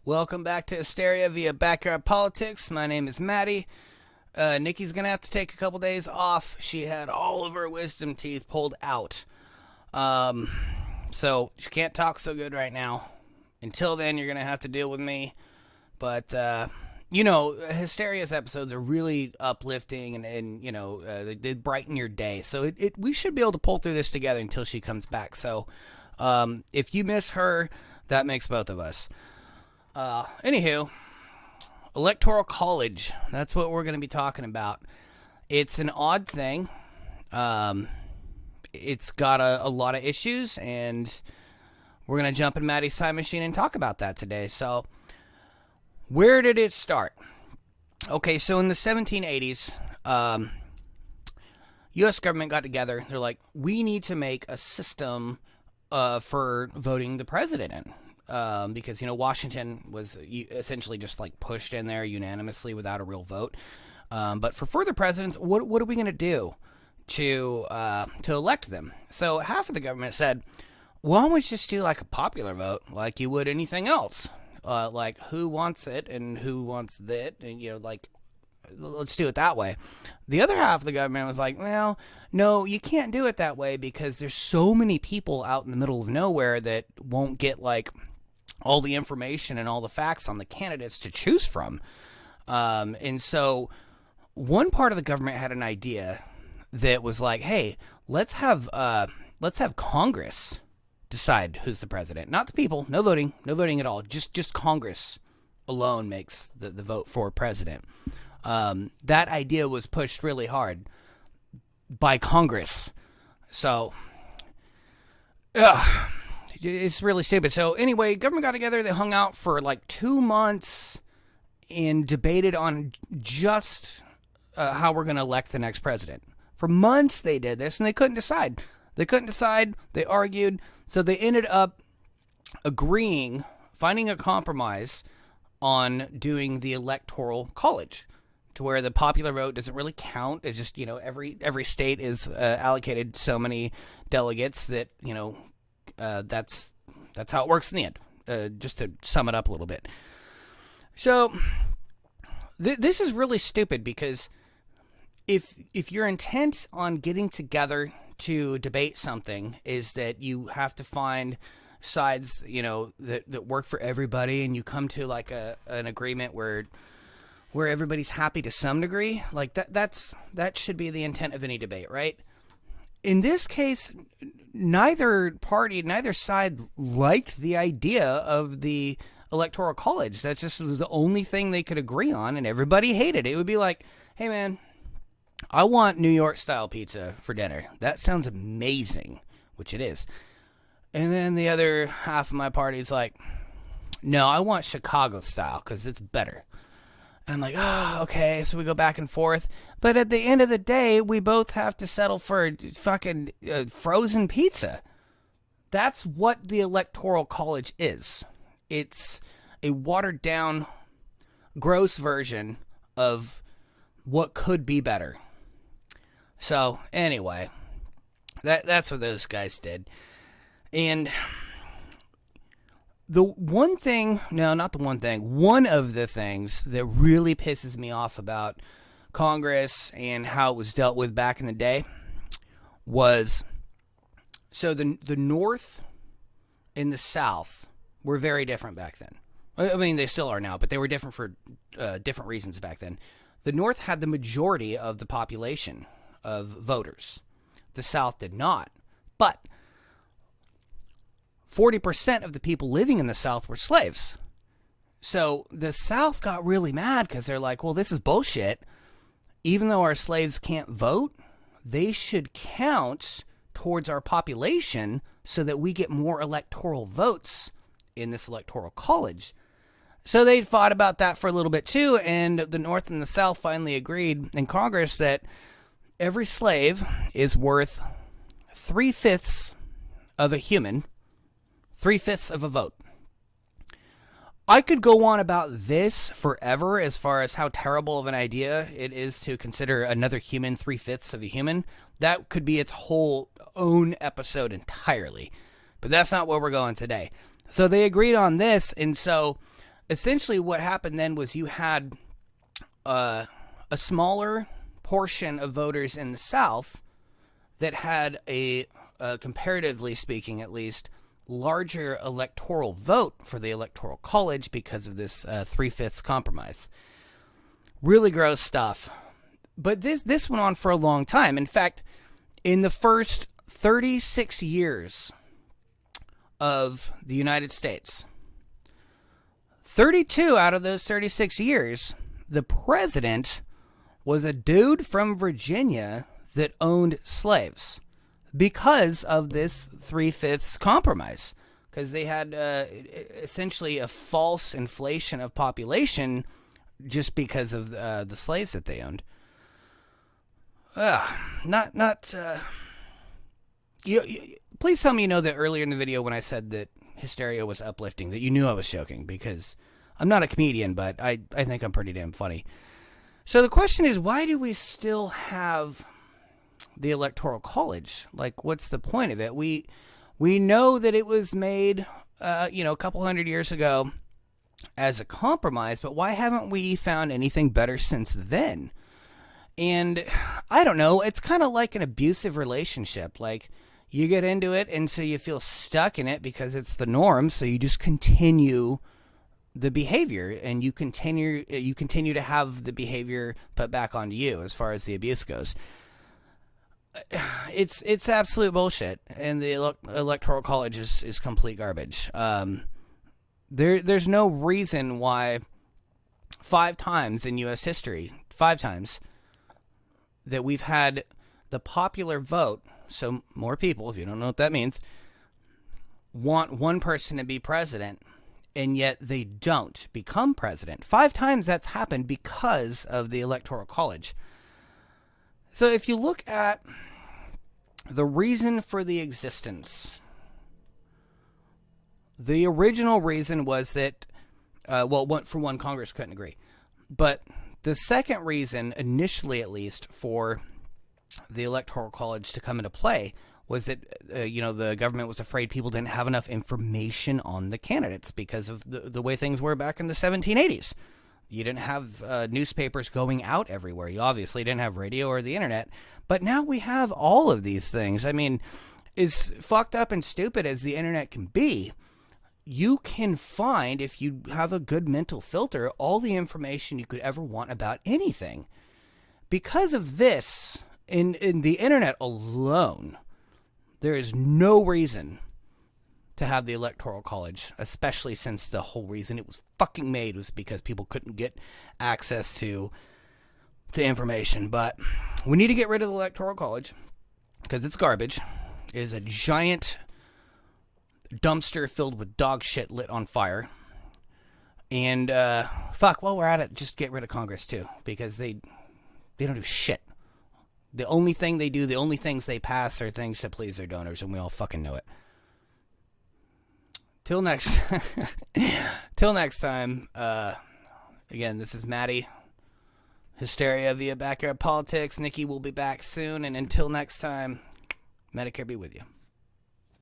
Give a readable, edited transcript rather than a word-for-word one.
Welcome back to Hysteria via Backyard Politics. My name is Maddie. Nikki's going to have to take a couple days off. She had all of her wisdom teeth pulled out. So she can't talk so good right now. Until then, you're going to have to deal with me. But, Hysteria's episodes are really uplifting and they brighten your day. So we should be able to pull through this together until she comes back. So if you miss her, that makes both of us. Anywho, Electoral College. That's what we're going to be talking about. It's an odd thing. It's got a lot of issues, and we're going to jump in Maddie's time machine and talk about that today. So, where did it start? Okay, so in the 1780s, U.S. government got together. They're like, we need to make a system for voting the president in. Because, Washington was essentially just like pushed in there unanimously without a real vote. But for further presidents, what are we going to do to elect them? So half of the government said, why don't we just do like a popular vote like you would anything else? Like who wants it and who wants that, and let's do it that way. The other half of the government was like, well, no, you can't do it that way because there's so many people out in the middle of nowhere that won't get like all the information and all the facts on the candidates to choose from. And so one part of the government had an idea that was like, hey, let's have Congress decide who's the president. Not the people, no voting at all. Just Congress alone makes the vote for president. That idea was pushed really hard by Congress. So, it's really stupid. So anyway, government got together. They hung out for like 2 months and debated on just how we're going to elect the next president. For months they did this, and they couldn't decide. They argued. So they ended up agreeing, finding a compromise on doing the Electoral College, to where the popular vote doesn't really count. It's just, every state is allocated so many delegates that, that's how it works in the end, just to sum it up a little bit. So this is really stupid because if your intent on getting together to debate something is that you have to find sides, that work for everybody, and you come to like an agreement where everybody's happy to some degree, like that should be the intent of any debate, right? In this case, neither side liked the idea of the Electoral College. That just was the only thing they could agree on, and everybody hated it. It would be like, hey man, I want New York style pizza for dinner. That sounds amazing, which it is. And then the other half of my party's like, no, I want Chicago style because it's better. And I'm like, oh, okay, so we go back and forth. But at the end of the day, we both have to settle for fucking frozen pizza. That's what the Electoral College is. It's a watered-down, gross version of what could be better. So, anyway, that's what those guys did. And one of the things that really pisses me off about Congress and how it was dealt with back in the day was, so the North and the South were very different back then. I mean, they still are now, but they were different for different reasons back then. The North had the majority of the population of voters. The South did not. But 40% of the people living in the South were slaves. So the South got really mad because they're like, well, this is bullshit. Even though our slaves can't vote, they should count towards our population so that we get more electoral votes in this Electoral College. So they fought about that for a little bit too, and the North and the South finally agreed in Congress that every slave is worth 3/5 of a human, 3/5 of a vote. I could go on about this forever as far as how terrible of an idea it is to consider another human 3/5 of a human. That could be its whole own episode entirely. But that's not where we're going today. So they agreed on this, and so essentially what happened then was you had a smaller portion of voters in the South that had a comparatively speaking at least, larger electoral vote for the Electoral College because of this 3/5 compromise. Really gross stuff. But this went on for a long time. In fact, in the first 36 years of the United States, 32 out of those 36 years, the president was a dude from Virginia that owned slaves because of this 3/5 compromise. Because they had essentially a false inflation of population just because of the slaves that they owned. Please tell me you know that earlier in the video when I said that hysteria was uplifting, that you knew I was joking, because I'm not a comedian, but I think I'm pretty damn funny. So the question is, why do we still have the Electoral College? Like, what's the point of it? We know that it was made, a couple hundred years ago as a compromise, but why haven't we found anything better since then? And I don't know, it's kind of like an abusive relationship. Like, you get into it, and so you feel stuck in it because it's the norm, so you just continue the behavior, and you continue to have the behavior put back onto you as far as the abuse goes. It's absolute bullshit, and the Electoral College is complete garbage. There's no reason why 5 times in U.S. history, 5 times, that we've had the popular vote, so more people, if you don't know what that means, want one person to be president, and yet they don't become president. 5 times that's happened because of the Electoral College. So if you look at the reason for the existence, the original reason was that, for one, Congress couldn't agree. But the second reason, initially at least, for the Electoral College to come into play was that, the government was afraid people didn't have enough information on the candidates because of the way things were back in the 1780s. You didn't have newspapers going out everywhere. You obviously didn't have radio or the internet. But now we have all of these things. I mean, as fucked up and stupid as the internet can be, you can find, if you have a good mental filter, all the information you could ever want about anything. Because of this, in the internet alone, there is no reason to have the Electoral College, especially since the whole reason it was fucking made was because people couldn't get access to information. But we need to get rid of the Electoral College because it's garbage. It is a giant dumpster filled with dog shit lit on fire. And while we're at it, just get rid of Congress too, because they don't do shit. The only thing they do, the only things they pass are things to please their donors, and we all fucking know it. Till next time, again, this is Maddie. Hysteria via Backyard Politics. Nikki will be back soon, and until next time, Medicare be with you.